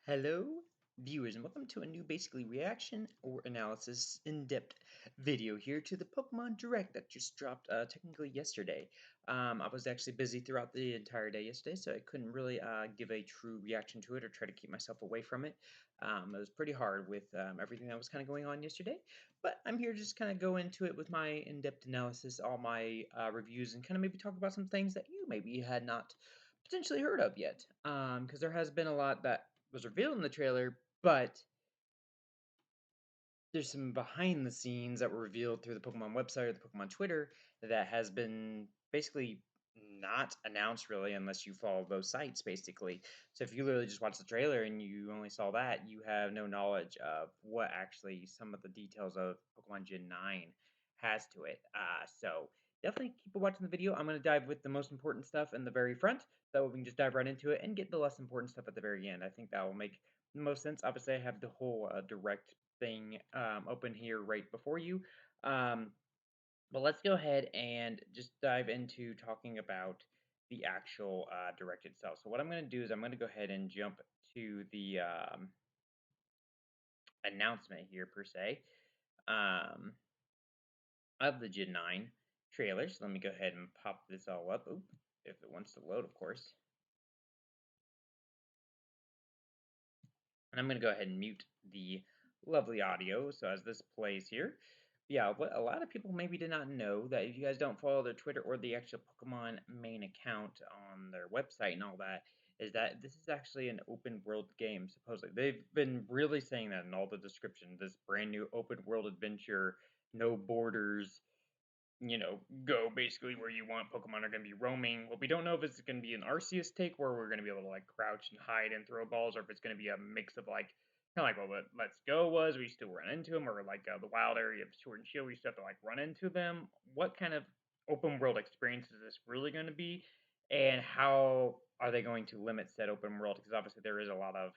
Hello, viewers, and welcome to a new basically reaction or analysis in-depth video here to the Pokemon Direct that just dropped technically yesterday. I was actually busy throughout the entire day yesterday, so I couldn't really give a true reaction to it or try to keep myself away from it. It was pretty hard with everything that was kind of going on yesterday, but I'm here to just kind of go into it with my in-depth analysis, all my reviews, and kind of maybe talk about some things that you maybe had not potentially heard of yet. Because there has been a lot that was revealed in the trailer, but there's some behind the scenes that were revealed through the Pokemon website or the Pokemon Twitter that has been basically not announced really unless you follow those sites basically. So if you literally just watch the trailer and you only saw that, you have no knowledge of what actually some of the details of Pokemon Gen 9 has to it. So definitely keep watching the video. I'm going to dive with the most important stuff in the very front, so we can just dive right into it and get the less important stuff at the very end. I think that will make the most sense. Obviously, I have the whole direct thing open here right before you. Um, but let's go ahead and just dive into talking about the actual direct itself. So what I'm going to do is I'm going to go ahead and jump to the announcement here per se um, of the Gen 9 trailer. So let me go ahead and pop this all up. Oop, if it wants to load, of course. And I'm going to go ahead and mute the lovely audio. So as this plays here, yeah, what a lot of people maybe did not know that if you guys don't follow their Twitter or the actual Pokemon main account on their website and all that, is that this is actually an open world game, supposedly. They've been really saying that in all the descriptions. This brand new open world adventure, no borders, go basically where you want. Pokemon are going to be roaming. Well, we don't know if it's going to be an Arceus take where we're going to be able to like crouch and hide and throw balls, or if it's going to be a mix of like kind of like what Let's Go was, we still run into them, or like the wild area of Sword and Shield, we still have to like run into them. What kind of open world experience is this really going to be, and how are they going to limit said open world? Because obviously there is a lot of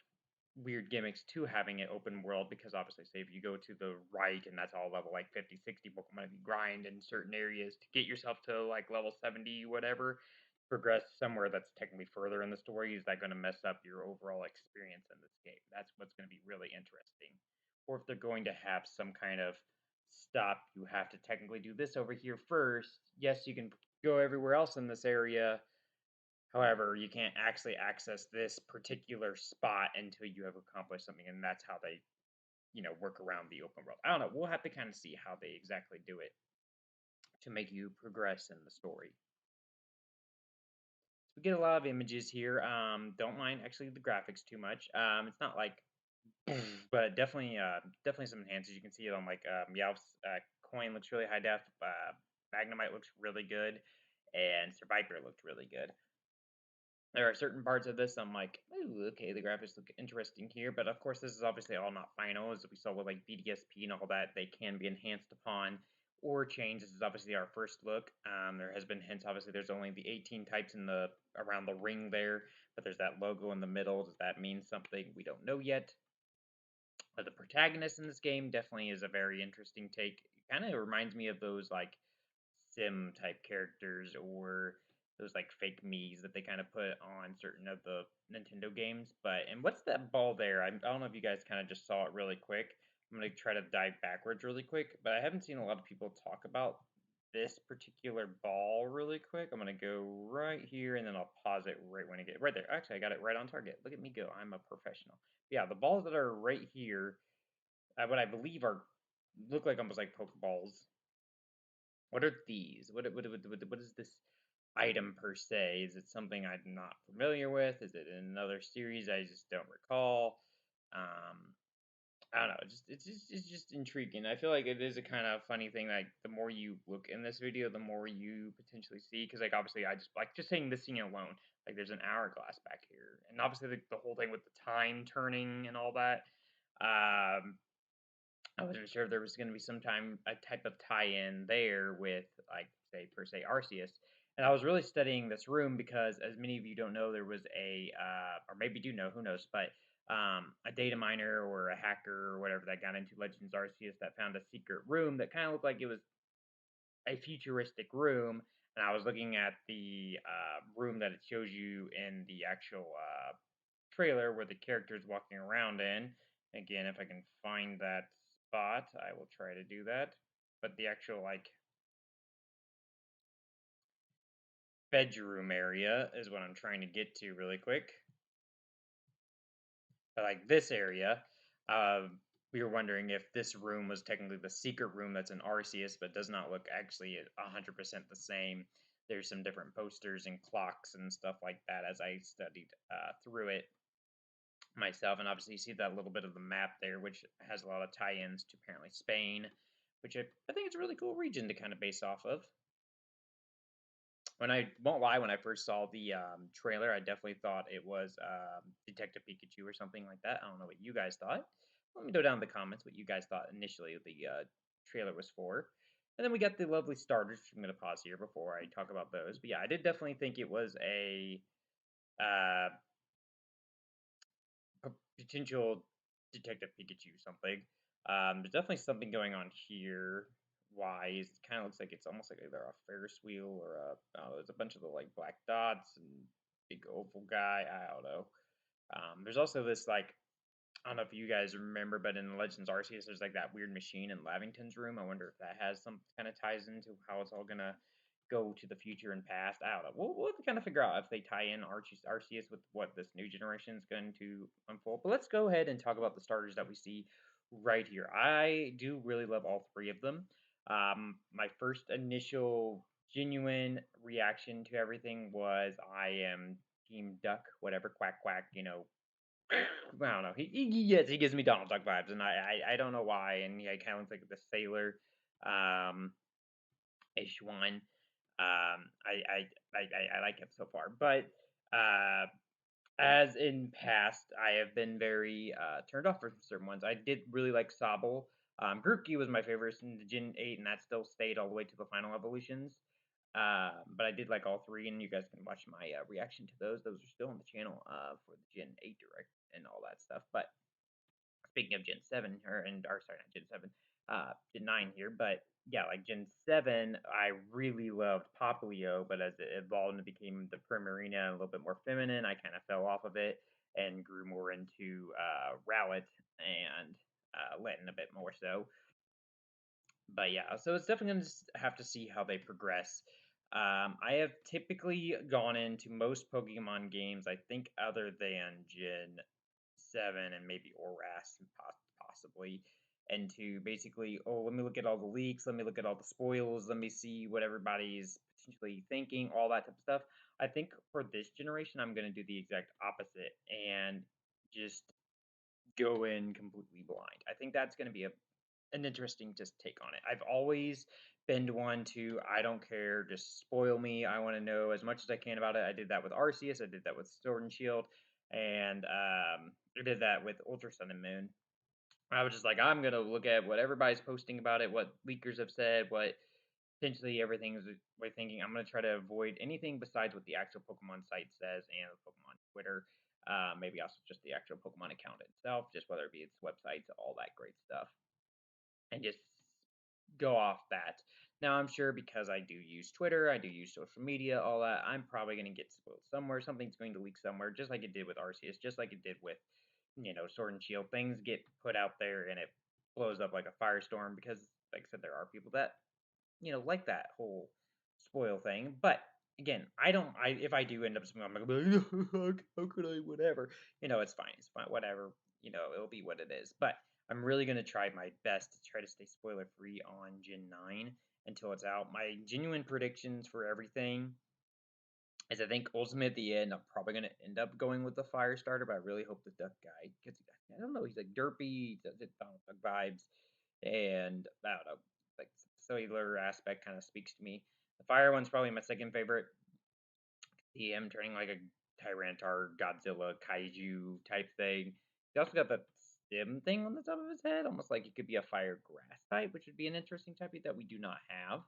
weird gimmicks to having it open world, because obviously say if you go to the right and that's all level like 50 60 Pokemon, if you grind in certain areas to get yourself to like level 70 whatever, progress somewhere that's technically further in the story, is that going to mess up your overall experience in this game? That's what's going to be really interesting. Or if they're going to have some kind of stop, you have to technically do this over here first. Yes, you can go everywhere else in this area. However, you can't actually access this particular spot until you have accomplished something, and that's how they, work around the open world. I don't know. We'll have to kind of see how they exactly do it to make you progress in the story. So we get a lot of images here. Don't mind actually the graphics too much. It's not like, but definitely some enhancers. You can see it on like Meowth's coin looks really high def. Magnemite looks really good, and Survivor looked really good. There are certain parts of this I'm like, ooh, okay, the graphics look interesting here, but of course this is obviously all not final, as we saw with like BDSP and all that. They can be enhanced upon or changed. This is obviously our first look. There has been hints. Obviously, there's only the 18 types in the around the ring there, but there's that logo in the middle. Does that mean something? We don't know yet. But the protagonist in this game definitely is a very interesting take. It kind of reminds me of those like sim type characters, or those like fake Mii's that they kind of put on certain of the Nintendo games. But and what's that ball there? I don't know if you guys kind of just saw it really quick. I'm gonna try to dive backwards really quick, but I haven't seen a lot of people talk about this particular ball really quick. I'm gonna go right here and then I'll pause it right when I get right there. Actually, I got it right on target. Look at me go. I'm a professional. Yeah, the balls that are right here, what I believe are look like almost like Pokeballs. What are these? What is this item per se? Is it something I'm not familiar with? Is it in another series I just don't recall? Um, I don't know. It's just intriguing. I feel like it is a kind of funny thing. Like the more you look in this video, the more you potentially see. Because like obviously, I just like just saying this scene alone. Like there's an hourglass back here, and obviously the whole thing with the time turning and all that. Um, I wasn't sure if there was going to be a type of tie-in there with, like, say, per se, Arceus. And I was really studying this room because, as many of you don't know, there was or maybe do know, who knows, but a data miner or a hacker or whatever that got into Legends Arceus that found a secret room that kind of looked like it was a futuristic room. And I was looking at the room that it shows you in the actual trailer where the character's walking around in. Again, if I can find that spot, I will try to do that. But the actual like bedroom area is what I'm trying to get to really quick. But like this area, we were wondering if this room was technically the secret room that's in Arceus, but does not look actually 100% the same. There's some different posters and clocks and stuff like that as I studied through it myself. And obviously, you see that little bit of the map there, which has a lot of tie ins to apparently Spain, which I think it's a really cool region to kind of base off of. When I won't lie, when I first saw the trailer, I definitely thought it was Detective Pikachu or something like that. I don't know what you guys thought. Let me know down in the comments what you guys thought initially the trailer was for. And then we got the lovely starters, which I'm going to pause here before I talk about those. But yeah, I did definitely think it was uh, potential Detective Pikachu something. There's definitely something going on here. Why it kind of looks like it's almost like either a Ferris wheel or there's a bunch of the like black dots and big oval guy. I don't know. There's also this like I don't know if you guys remember, but in Legends Arceus, there's like that weird machine in Lavington's room. I wonder if that has some kind of ties into how it's all gonna go to the future and past. I don't know. We'll have to kind of figure out if they tie in Arceus with what this new generation is going to unfold. But let's go ahead and talk about the starters that we see right here. I do really love all three of them. My first initial genuine reaction to everything was I am Team Duck, whatever, quack quack, I don't know. He gives me Donald Duck vibes, and I don't know why. And he kind of looks like the sailor, H1. I like him so far, but uh, as in past, I have been very turned off for certain ones. I did really like Sobble. Grookey was my favorite in the Gen 8, and that still stayed all the way to the final evolutions. But I did like all three, and you guys can watch my reaction to those. Those are still on the channel for the Gen 8 direct and all that stuff. But speaking of Gen 7, or sorry, not Gen 7, Gen 9 here, but yeah, like Gen 7, I really loved Popplio, but as it evolved and became the Primarina and a little bit more feminine, I kind of fell off of it and grew more into Rowlet and Litten a bit more so. But yeah, so it's definitely going to have to see how they progress. I have typically gone into most Pokemon games, I think, other than Gen 7 and maybe Oras possibly, and to basically, oh, let me look at all the leaks, let me look at all the spoils, let me see what everybody's potentially thinking, all that type of stuff. I think for this generation, I'm going to do the exact opposite and just go in completely blind. I think that's going to be an interesting just take on it. I've always been one to I don't care, just spoil me. I want to know as much as I can about it. I did that with Arceus. I did that with Sword and Shield, and I did that with Ultra Sun and Moon. I was just like, I'm gonna look at what everybody's posting about it, what leakers have said, what potentially everything is we're thinking. I'm gonna try to avoid anything besides what the actual Pokemon site says and the Pokemon Twitter. Maybe also just the actual Pokemon account itself, just whether it be its websites, all that great stuff, and just go off that. Now, I'm sure because I do use Twitter, I do use social media, all that, I'm probably going to get spoiled somewhere. Something's going to leak somewhere, just like it did with Arceus, just like it did with, Sword and Shield. Things get put out there and it blows up like a firestorm because, like I said, there are people that, like that whole spoil thing. But again, I don't, if I do end up, I'm like, how could I, whatever. It's fine. It's fine. Whatever. It'll be what it is. But I'm really going to try my best to try to stay spoiler free on Gen 9 until it's out. My genuine predictions for everything is I think ultimately at the end, I'm probably going to end up going with the fire starter, but I really hope the duck guy gets, I don't know, he's like derpy, does it Donald Duck vibes, and I don't know, like cellular aspect kind of speaks to me. The fire one's probably my second favorite. See him turning like a Tyranitar, Godzilla, Kaiju type thing. He also got that stem thing on the top of his head, almost like it could be a fire grass type, which would be an interesting type that we do not have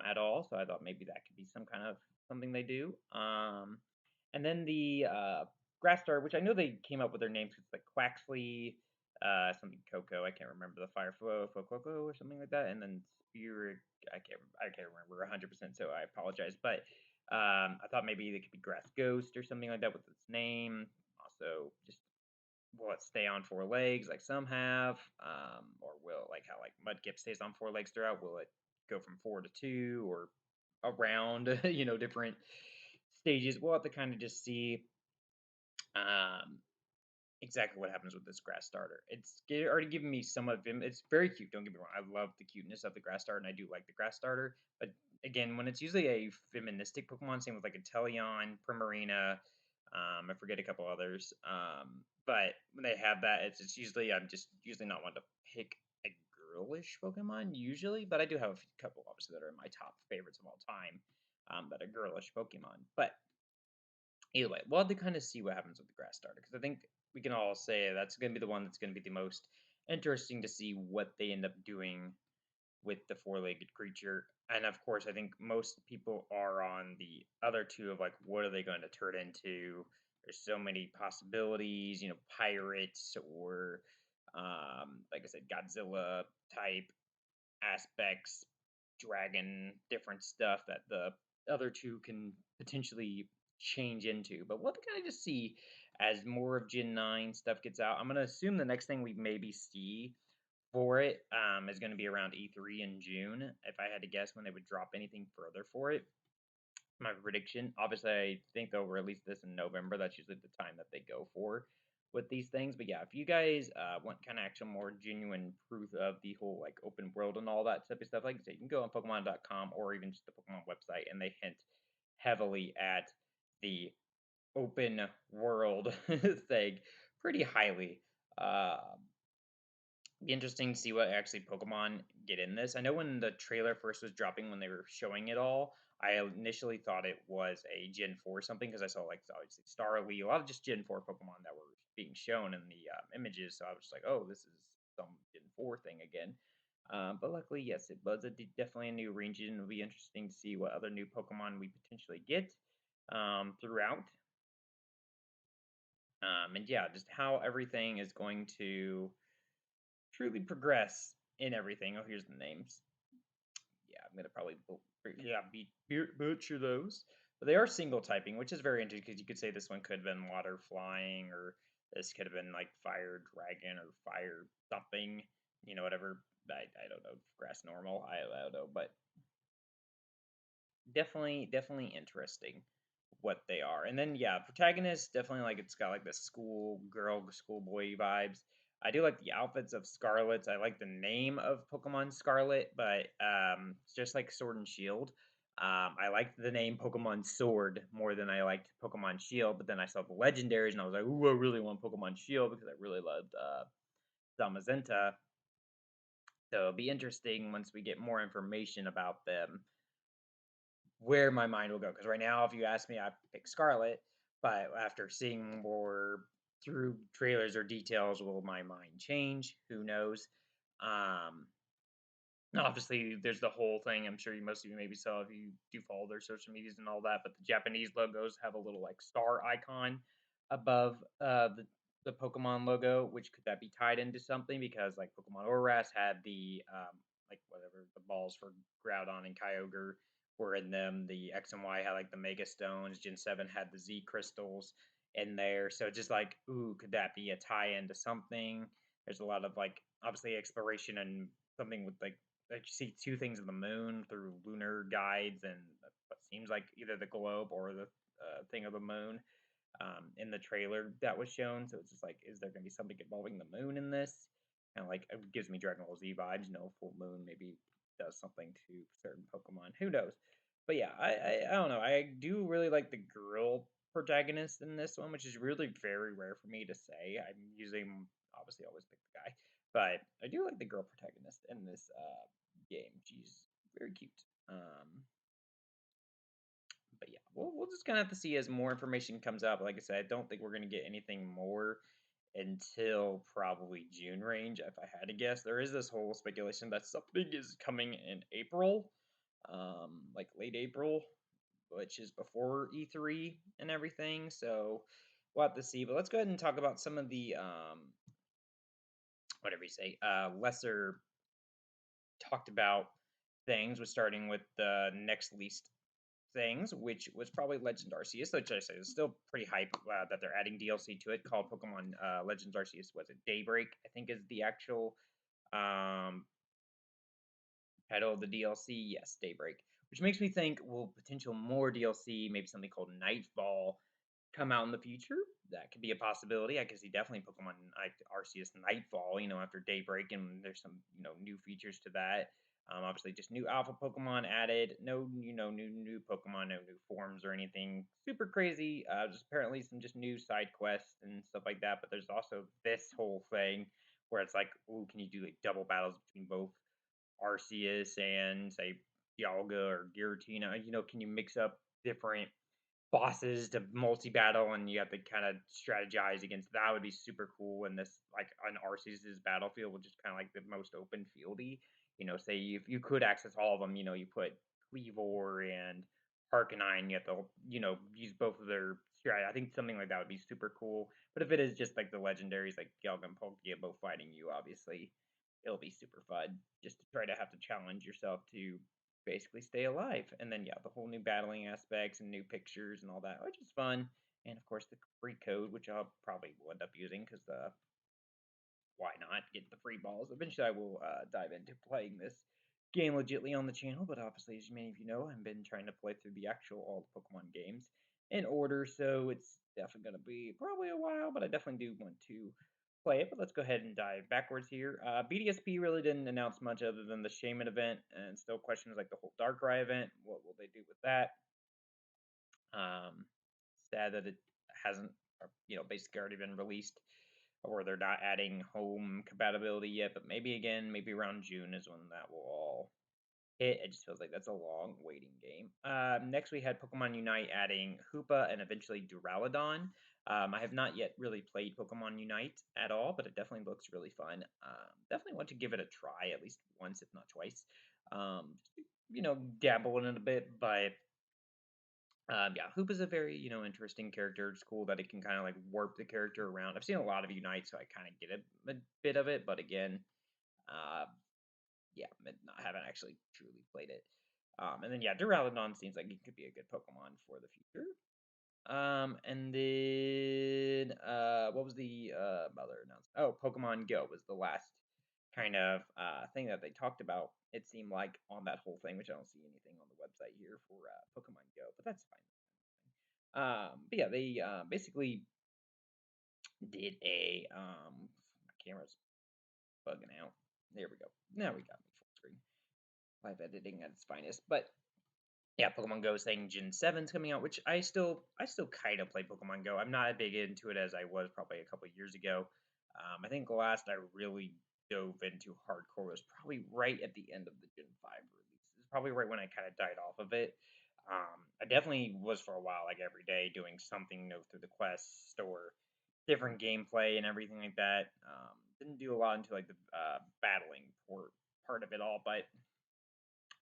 at all. So I thought maybe that could be some kind of something they do. And then the grass star, which I know they came up with their names. It's like Quaxley, something Coco. I can't remember the Fire Flow, Coco or something like that. And then Spirit, I can't remember 100%. So I apologize, but I thought maybe it could be Grass Ghost or something like that with its name. So just will it stay on four legs like some have, or will like how like Mudkip stays on four legs throughout? Will it go from four to two or around different stages? We'll have to kind of just see um, exactly what happens with this grass starter. Already given me some of him. It's very cute. Don't get me wrong. I love the cuteness of the grass starter, and I do like the grass starter. But again, when it's usually a feministic Pokemon, same with like a Teleon, Primarina, I forget a couple others. But when they have that, it's usually I'm just usually not one to pick a girlish Pokemon usually, but I do have a couple obviously that are my top favorites of all time. That are girlish Pokemon, but either way, we'll have to kind of see what happens with the grass starter because I think we can all say that's going to be the one that's going to be the most interesting to see what they end up doing with the four-legged creature. And of course, I think most people are on the other two of like, what are they going to turn into? There's so many possibilities, pirates or, like I said, Godzilla type aspects, dragon, different stuff that the other two can potentially change into. But we'll have to kind of just see as more of Gen 9 stuff gets out. I'm going to assume the next thing we maybe see for it is going to be around E3 in June. If I had to guess when they would drop anything further for it, my prediction. Obviously, I think they'll release this in November. That's usually the time that they go for with these things. But yeah, if you guys want kind of actual more genuine proof of the whole like open world and all that type of stuff, like I say, you can go on Pokemon.com or even just the Pokemon website, and they hint heavily at the open world thing pretty highly. Uh, be interesting to see what actually Pokemon get in this. I know when the trailer first was dropping, when they were showing it all, I initially thought it was a Gen 4 something because I saw like obviously Starly, a lot of just Gen 4 Pokemon that were being shown in the images. So I was just like, oh, this is some Gen 4 thing again. But luckily, yes, it was definitely a new region. It'll be interesting to see what other new Pokemon we potentially get throughout. And yeah, just how everything is going to truly progress in everything. Oh, here's the names. Yeah, I'm gonna probably butcher those, but they are single typing, which is very interesting because you could say this one could have been water flying, or this could have been like fire dragon or fire something, whatever. I don't know, grass normal. I don't know, but definitely interesting what they are. And then yeah, protagonist definitely like it's got like the schoolboy vibes. I do like the outfits of Scarlet. I like the name of Pokemon Scarlet, but it's just like Sword and Shield. I liked the name Pokemon Sword more than I liked Pokemon Shield, but then I saw the legendaries and I was like, ooh, I really want Pokemon Shield because I really loved Zamazenta. So it'll be interesting once we get more information about them where my mind will go. Because right now, if you ask me, I pick Scarlet, but after seeing more through trailers or details, will my mind change? Who knows? Um, Obviously, there's the whole thing. I'm sure most of you maybe saw if you do follow their social medias and all that. But the Japanese logos have a little like star icon above the Pokemon logo, which could that be tied into something? Because like Pokemon Oras had the like whatever the balls for Groudon and Kyogre were in them. The X and Y had like the Mega Stones. Gen 7 had the Z crystals in there. So just like, ooh, could that be a tie into something? There's a lot of like obviously exploration and something with like you see two things of the moon through lunar guides and what seems like either the globe or the thing of the moon in the trailer that was shown. So it's just like, is there going to be something involving the moon in this? Kind of like it gives me Dragon Ball Z vibes. Full moon maybe does something to certain Pokemon. Who knows? But yeah, I don't know. I do really like the girl protagonist in this one, which is really very rare for me to say. I'm usually obviously always pick the guy, but I do like the girl protagonist in this game. She's very cute. But yeah, we'll just kind of have to see as more information comes out. But like I said, I don't think we're going to get anything more until probably June range. If I had to guess, there is this whole speculation that something is coming in April, like late April, which is before E3 and everything. So we'll have to see. But let's go ahead and talk about some of the whatever you say, lesser talked about things. We're starting with the next least things, which was probably Legend Arceus, which I say is still pretty hype that they're adding DLC to it called Pokemon Legends Arceus. Was it Daybreak? I think is the actual um, title of the DLC. Yes, Daybreak, which makes me think will potential more DLC, maybe something called Nightfall, come out in the future. That could be a possibility. I could see definitely Pokemon like Arceus Nightfall, after Daybreak, and there's some, new features to that. Obviously, just new alpha Pokemon added. No, new Pokemon, no new forms or anything super crazy. Just apparently some just new side quests and stuff like that. But there's also this whole thing where it's like, ooh, can you do like double battles between both Arceus and say Dialga or Giratina? Can you mix up different bosses to multi-battle and you have to kind of strategize against that would be super cool and this like on Arceus's battlefield which is kind of like the most open fieldy say if you could access all of them you put Cleavor and Arcanine you have to use both of their I think something like that would be super cool but if it is just like the legendaries like Dialga and Palkia both fighting you obviously it'll be super fun just to try to have to challenge yourself to basically stay alive. And then yeah, the whole new battling aspects and new pictures and all that, which is fun. And of course the free code, which I'll probably will end up using because why not get the free balls? Eventually I will dive into playing this game legitly on the channel, but obviously as many of you know, I've been trying to play through the actual all the Pokemon games in order, so it's definitely going to be probably a while, but I definitely do want to play it. But let's go ahead and dive backwards here. BDSP really didn't announce much other than the Shaman event, and still questions like the whole Darkrai event. What will they do with that? Um, Sad that it hasn't, basically already been released, or they're not adding home compatibility yet. But maybe again, maybe around June is when that will all hit. It just feels like that's a long waiting game. Next, we had Pokemon Unite adding Hoopa and eventually Duraludon. I have not yet really played Pokemon Unite at all, but it definitely looks really fun. Definitely want to give it a try at least once, if not twice. Just to, dabble in it a bit, but yeah, Hoop is a very, interesting character. It's cool that it can kind of like warp the character around. I've seen a lot of Unite, so I kind of get a bit of it. But again, uh, yeah, I haven't actually truly played it. And then yeah, Duraludon seems like it could be a good Pokemon for the future. And then what was the other announcement? Oh, Pokemon Go was the last kind of thing that they talked about. It seemed like on that whole thing, which I don't see anything on the website here for Pokemon Go, but that's fine. But yeah, they basically did a my camera's bugging out. There we go. Now we got me full screen. Live editing at its finest. But yeah, Pokemon Go is saying Gen 7's coming out, which I still kind of play Pokemon Go. I'm not as big into it as I was probably a couple years ago. I think the last I really dove into hardcore was probably right at the end of the Gen 5 release. It's probably right when I kind of died off of it. I definitely was for a while, like every day, doing something new through the quest or different gameplay and everything like that. Didn't do a lot into like the battling part of it all, but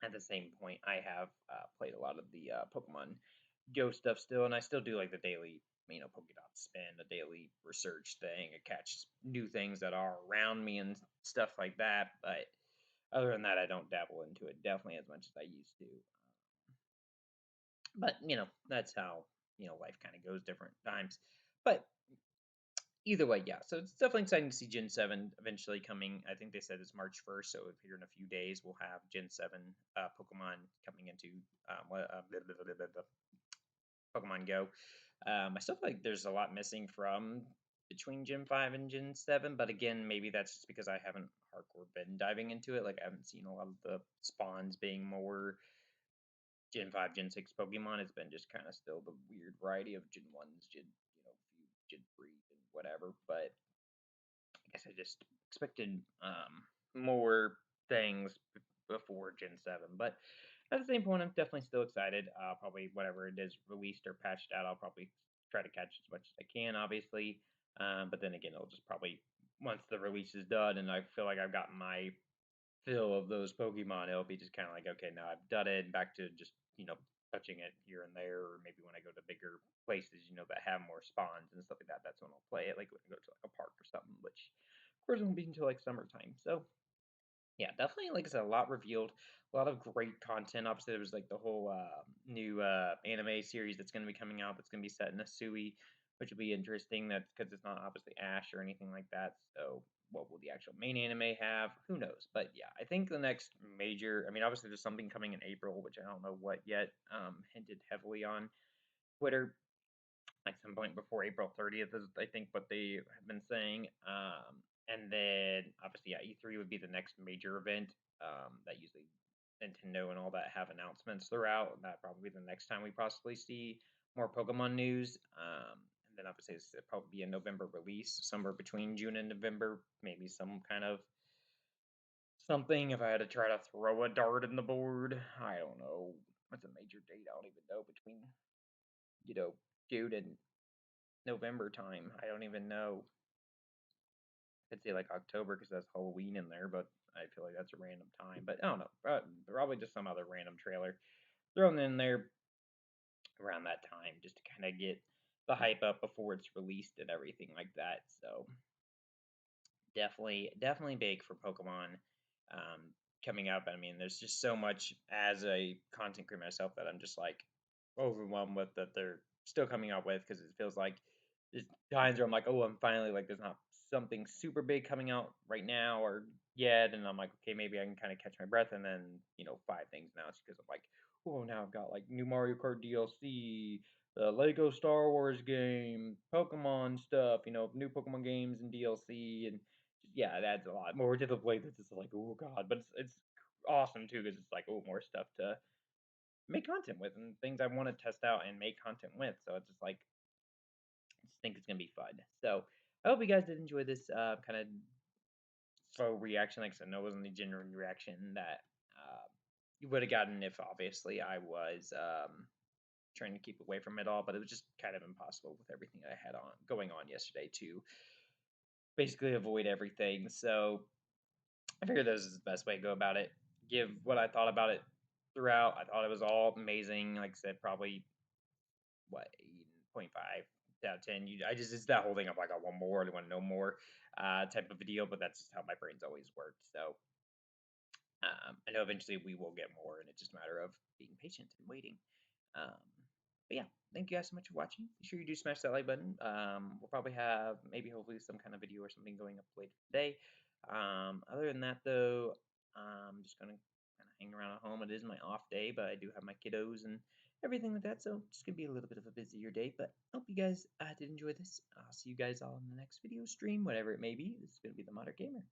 at the same point, I have played a lot of the Pokemon Go stuff still, and I still do like the daily, Pokédot spin, the daily research thing. I catch new things that are around me and stuff like that. But other than that, I don't dabble into it definitely as much as I used to. But that's how life kind of goes different times. But either way, yeah. So it's definitely exciting to see Gen 7 eventually coming. I think they said it's March 1st, so if here in a few days we'll have Gen 7 Pokemon coming into Pokemon Go. I still feel like there's a lot missing from between Gen 5 and Gen 7, but again, maybe that's just because I haven't hardcore been diving into it. Like I haven't seen a lot of the spawns being more Gen 5, Gen 6 Pokemon. It's been just kind of still the weird variety of Gen 1s, Gen 3 and whatever. But I guess I just expected more things before Gen 7. But at the same point, I'm definitely still excited. Probably whatever it is released or patched out, I'll probably try to catch as much as I can, obviously. But then again, it'll just probably, once the release is done and I feel like I've gotten my fill of those Pokemon, it'll be just kind of like, okay, now I've done it, back to just, touching it here and there, or maybe when I go to bigger places, that have more spawns and stuff like that, that's when I'll play it, like when I go to like a park or something, which of course won't be until like summertime. So Yeah, definitely. Like I said, a lot revealed, a lot of great content. Obviously, there was like the whole new anime series that's going to be coming out. That's going to be set in a Sui, which will be interesting. That's because it's not obviously Ash or anything like that. So, what will the actual main anime have? Who knows? But yeah, I think the next major. I mean, obviously, there's something coming in April, which I don't know what yet. Hinted heavily on Twitter like some point before April 30th is I think what they have been saying. And then obviously yeah, E3 would be the next major event. That usually Nintendo and all that have announcements throughout. That probably be the next time we possibly see more Pokemon news. And then obviously it's probably be a November release, somewhere between June and November. Maybe some kind of something. If I had to try to throw a dart in the board, I don't know. What's a major date? I don't even know between you know June and November time. I don't even know. I'd say like October because that's Halloween in there, but I feel like that's a random time. But I don't know. Probably just some other random trailer thrown in there around that time just to kind of get the hype up before it's released and everything like that. So definitely big for Pokemon coming up. I mean, there's just so much as a content creator myself that I'm just like overwhelmed with that they're still coming out with because it feels like there's times where I'm like, oh, I'm finally like, there's not something super big coming out right now or yet, and I'm like, okay, maybe I can kind of catch my breath, and then five things now it's because I'm like, oh, now I've got like new Mario Kart DLC, the Lego Star Wars game, Pokemon stuff, new Pokemon games and DLC, and yeah, it adds a lot more to the plate. That's just like, oh god, but it's awesome too because it's like, oh, more stuff to make content with and things I want to test out and make content with. So it's just like, I just think it's gonna be fun. So I hope you guys did enjoy this kind of faux reaction. Like I said, no, it wasn't the genuine reaction that you would have gotten if obviously I was trying to keep away from it all, but it was just kind of impossible with everything I had on going on yesterday to basically avoid everything. So I figured this is the best way to go about it. Give what I thought about it throughout. I thought it was all amazing. Like I said, probably what 8.5 out of 10. I just it's that whole thing of like I want more, I want to know more type of a deal, but that's just how my brain's always worked. So I know eventually we will get more, and it's just a matter of being patient and waiting. Um, but yeah, thank you guys so much for watching. Be sure you do smash that like button. We'll probably have maybe hopefully some kind of video or something going up later today. Other than that, though, I'm just gonna kind of hang around at home. It is my off day, but I do have my kiddos and everything like that, so it's gonna be a little bit of a busier day. But I hope you guys did enjoy this. I'll see you guys all in the next video stream, whatever it may be. This is gonna be the Modern Gamer.